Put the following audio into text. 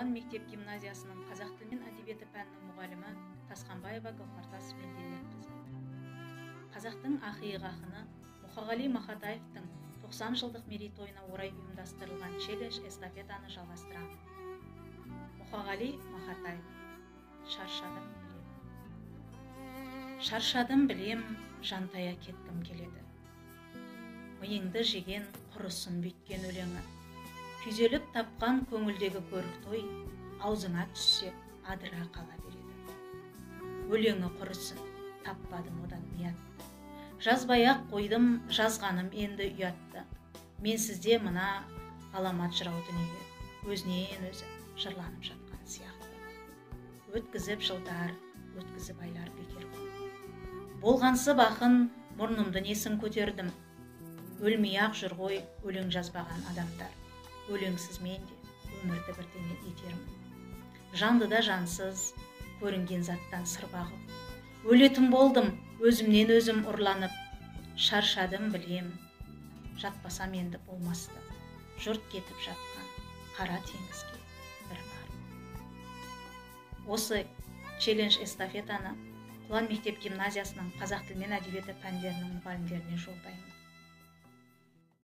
Құлан мектеп гимназиясының қазақ тілі мен әдебиеті пәнінің мұғалімі Тасқанбаева Гаухартас Мелдебекқызы. Қазақтың ақиық ақыны Мұқағали Мақатаевтың 90 жылдық мерейтойына орай ұйымдастырылған челлендж эстафетаны жалғастырамын. Мұқағали Мақатаев. Шаршадым білем, жантая кеткім келеді. Миыңды жеген құрысын бүйткен өлеңі. Күйзеліп тапқан көңілдегі көрік той, аузыңа түссе адыра қала береді. Өлеңі құрысын, таппадым одан ұятты. Жазбай-ақ қойдым, жазғаным енді ұятты. Мен сізде мына ғаламат жырау дүние, өзінен өзі жырланып жатқан сияқты. Өткізіп жылдар, өткізіп айлар бекер болды. Болғансып ақын, мұрнымды несін көтердім. Өлмей-ақ жүр ғой өлең жазбаған адамдар. Өлеңсіз мен де өмірді бірдеңе етермін. Жанды да жансыз, көрінген заттан сыр бағып. Өлетін болдым, өзімнен өзім ұрланып. Шаршадым білем, жатпасам енді болмасты. Жұрт кетіп жатқан қара теңізге бір бар. Осы челлендж эстафетаны Құлан мектеп гимназиясының қазақ тілі мен әдебиеті пәндерінің мұғалімдеріне жолдаймын.